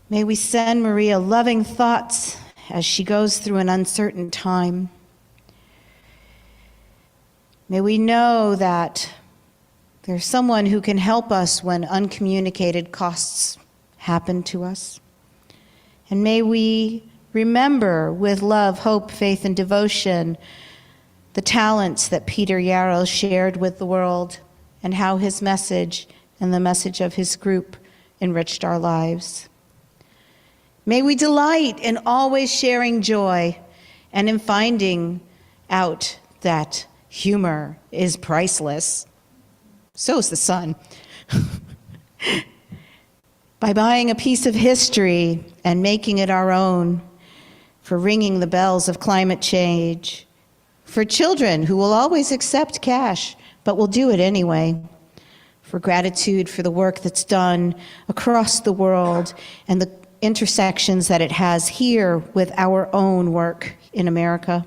May we send Maria loving thoughts as she goes through an uncertain time. May we know that there's someone who can help us when uncommunicated costs happen to us. And may we remember with love, hope, faith, and devotion the talents that Peter Yarrow shared with the world and how his message and the message of his group enriched our lives. May we delight in always sharing joy and in finding out that humor is priceless. So is the sun. By buying a piece of history and making it our own, for ringing the bells of climate change, for children who will always accept cash but will do it anyway, for gratitude for the work that's done across the world and the intersections that it has here with our own work in America.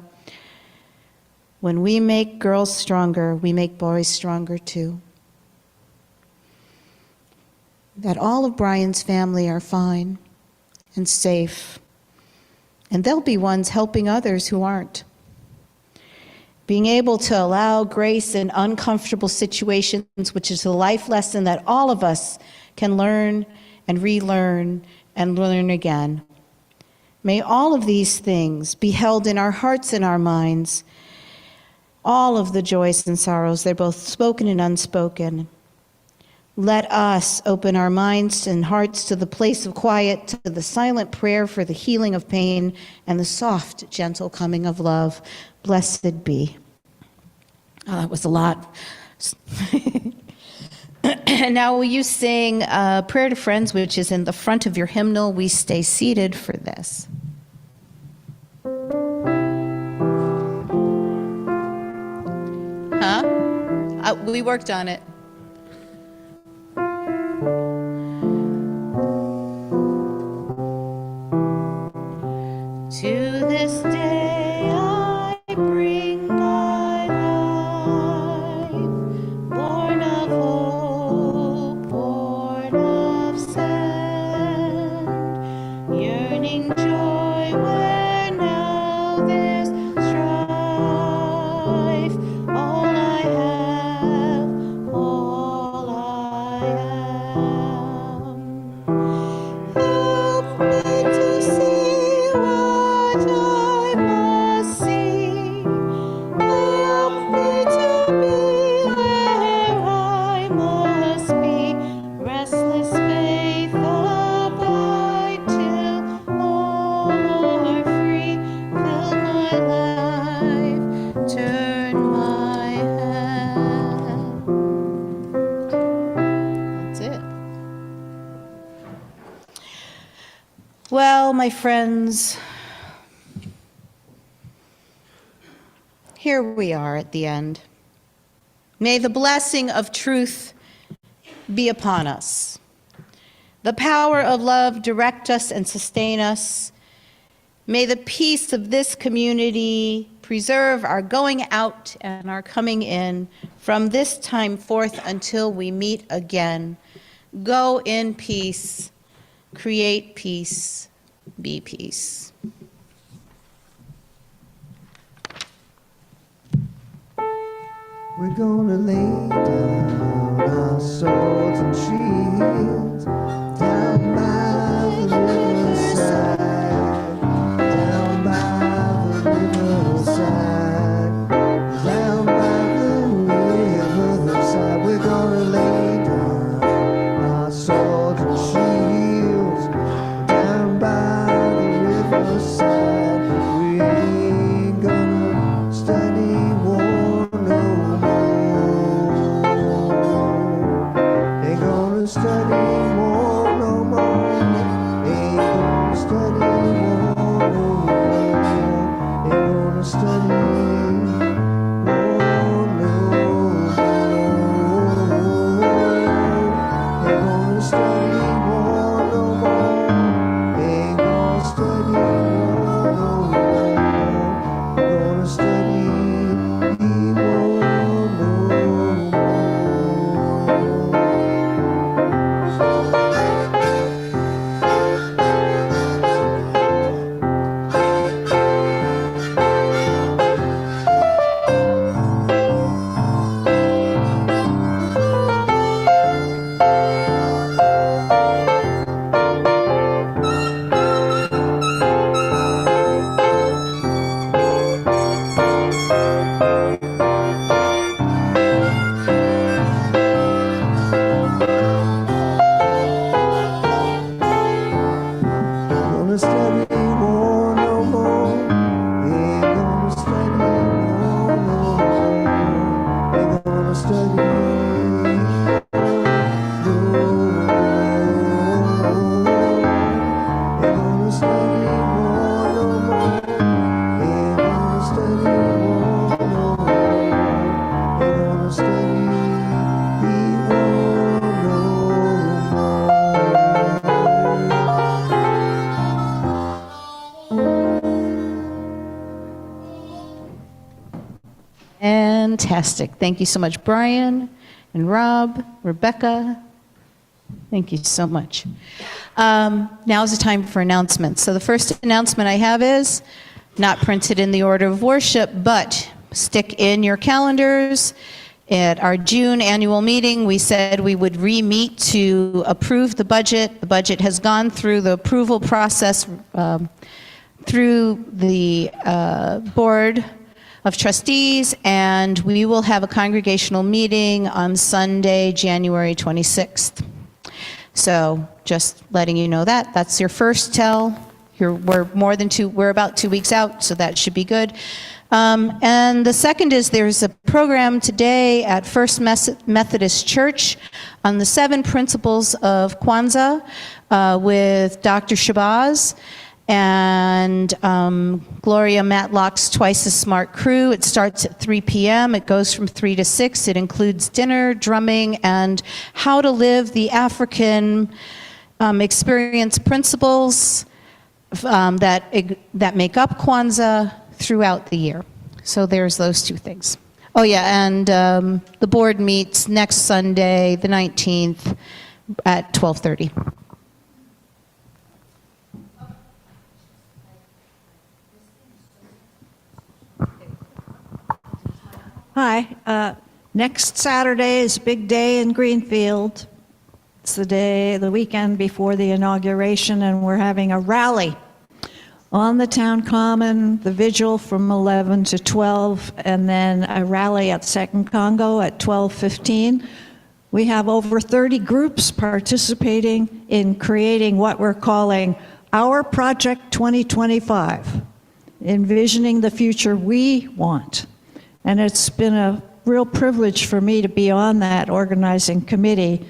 When we make girls stronger, we make boys stronger too. That all of Brian's family are fine and safe, and they'll be ones helping others who aren't. Being able to allow grace in uncomfortable situations, which is a life lesson that all of us can learn and relearn and learn again. May all of these things be held in our hearts and our minds, all of the joys and sorrows, they're both spoken and unspoken. Let us open our minds and hearts to the place of quiet, to the silent prayer for the healing of pain and the soft, gentle coming of love. Blessed be. Oh, that was a lot. And now will you sing Prayer to Friends, which is in the front of your hymnal. We stay seated for this. Huh? We worked on it. To this day I bring my life, born of hope, born of sand, yearning joy where now there's strife. All I have, all I am. Help me to see what I must see. Help me to be where I must be. Restless faith abide till all are free. Fill my life, turn my hand. That's it. my friends, here we are at the end. May the blessing of truth be upon us. The power of love direct us and sustain us. May the peace of this community preserve our going out and our coming in from this time forth until we meet again. Go in peace, create peace, be peace. We're gonna lay down our swords and shields down by the riverside, down by the riverside, down by the riverside. We're gonna lay down our swords and shields down by the riverside. We ain't gonna study war no more. Ain't gonna study war no more. Ain't gonna study war no more. Ain't gonna study war no more. Ain't gonna study war no more. Ain't gonna study war no more. Ain't gonna study war no more. Gonna study war no more. Ain't gonna study war no more. Ain't gonna study war no more. Ain't gonna study war no more. Ain't gonna study war no more. Ain't gonna study war no more. Fantastic. Thank you so much, Brian and Rob, Rebecca. Thank you so much. Now is the time for announcements. So the first announcement I have is not printed in the order of worship, but stick in your calendars. At our June annual meeting, we said we would re-meet to approve the budget. The budget has gone through the approval process through the Board of Trustees, and we will have a congregational meeting on Sunday, January 26th. So just letting you know that. That's your first tell. We're about 2 weeks out, so that should be good. And the second is there's a program today at First Methodist Church on the 7 principles of Kwanzaa with Dr. Shabazz and Gloria Matlock's Twice as Smart crew. It starts at 3 p.m. It goes from 3 to 6. It includes dinner, drumming, and how to live the African experience principles that make up Kwanzaa throughout the year. So there's those 2 things. Oh yeah, and the board meets next Sunday, the 19th, at 12:30. Hi. Next Saturday is a big day in Greenfield. It's the weekend before the inauguration, and we're having a rally on the town common, the vigil from 11 to 12, and then a rally at Second Congo at 12:15. We have over 30 groups participating in creating what we're calling Our Project 2025, envisioning the future we want. And it's been a real privilege for me to be on that organizing committee,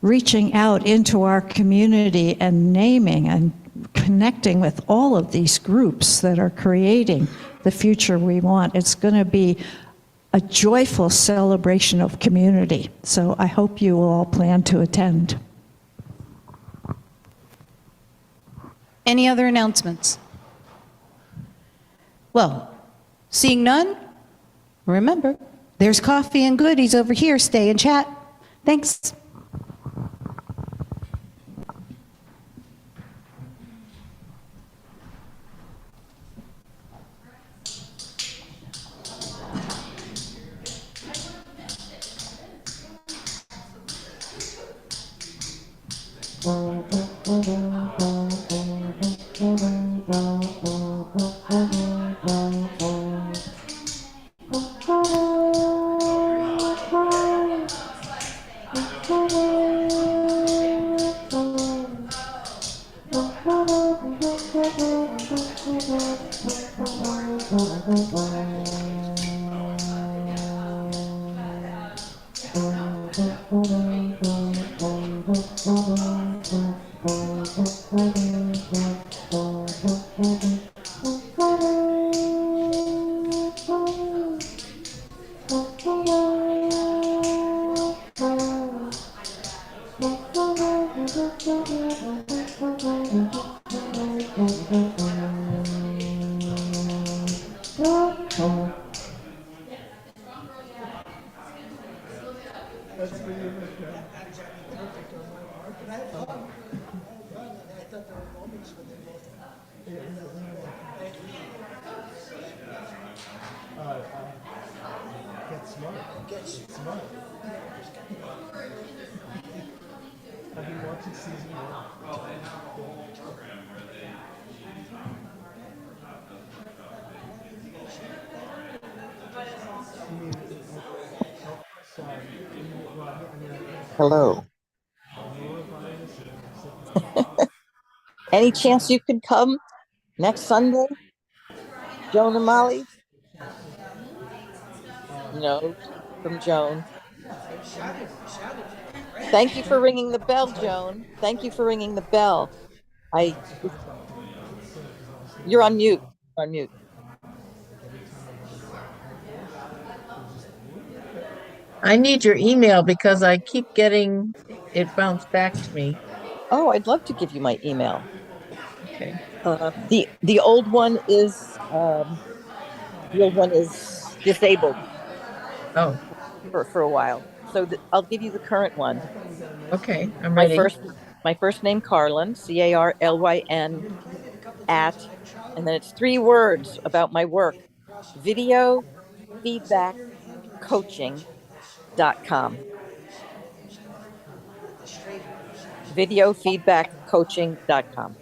reaching out into our community and naming and connecting with all of these groups that are creating the future we want. It's going to be a joyful celebration of community. So I hope you all plan to attend. Any other announcements? Well, seeing none, remember, there's coffee and goodies over here. Stay and chat. Thanks. Hello. Any chance you could come next Sunday, Joan and Molly? No, from Joan. Thank you for ringing the bell, Joan. Thank you for ringing the bell. I, you're on mute. On mute. I need your email because I keep getting it bounced back to me. Oh, I'd love to give you my email. Okay. The old one is disabled Oh, for a while. So I'll give you the current one. okay. I'm My ready. first my first name Carlin, Carlyn at, and then it's 3 words about my work. Video feedback coaching.com. Videofeedbackcoaching.com.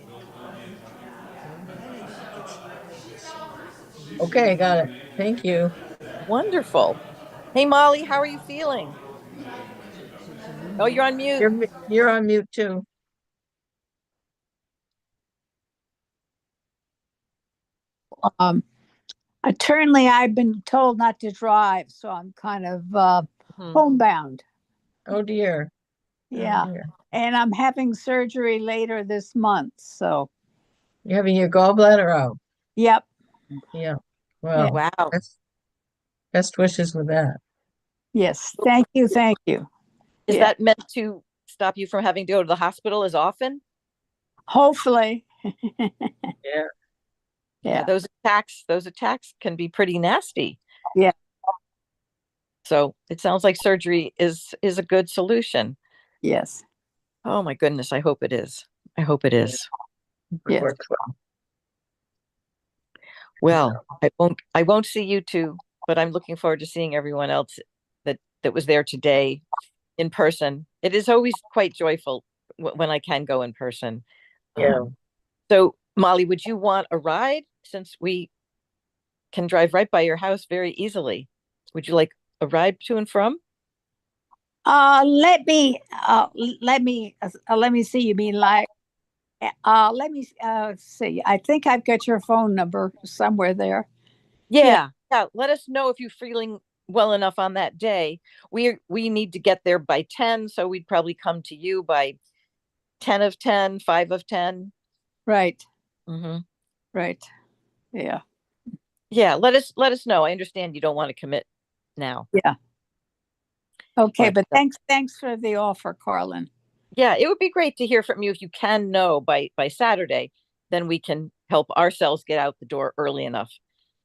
Okay, I got it. Thank you. Wonderful. Hey, Molly, how are you feeling? Oh, you're on mute. You're on mute too. Currently, I've been told not to drive, so I'm kind of homebound. Oh dear. Yeah. Oh, dear. And I'm having surgery later this month. So, You're having your gallbladder out. yep. Yeah. Well, Wow. best wishes with that. Yes. Thank you. Thank you. Is Yeah. that meant to stop you from having to go to the hospital as often? Hopefully. Yeah. Yeah, those attacks can be pretty nasty. Yeah. So it sounds like surgery is a good solution. Yes. Oh my goodness, I hope it is. I hope it is. Yes. Well, I won't see you two, but I'm looking forward to seeing everyone else that was there today in person. It is always quite joyful when I can go in person. Yeah. So Molly, would you want a ride since we can drive right by your house very easily? Would you like a ride to and from? Let me see. You mean like, let me see. I think I've got your phone number somewhere there. Yeah. Let us know if you're feeling well enough on that day. We need to get there by 10, so we'd probably come to you by 10 of 10, 5 of 10. Right, Hmm. right. Yeah, Yeah, let us know. I understand you don't want to commit now, yeah. Okay, but but thanks for the offer, Carlin. yeah, it would be great to hear from you if you can know by Saturday. Then we can help ourselves get out the door early enough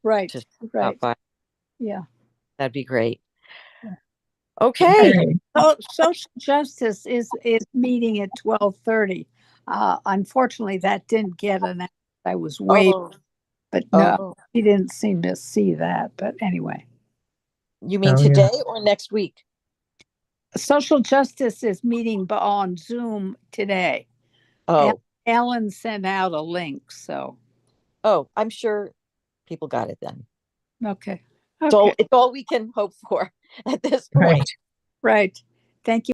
Right, to stop right. by. Yeah. That'd be great. Yeah. Okay. Okay. So social justice is meeting at 12:30. Unfortunately, that didn't get announced. I was waiting, Oh, but no, oh, he didn't seem to see that. But anyway, you mean Oh, yeah. today or next week? social justice is meeting on Zoom today. Oh, Ellen sent out a link, so oh, I'm sure people got it then. okay, So okay, it's all we can hope for at this point. Right. right. Thank you.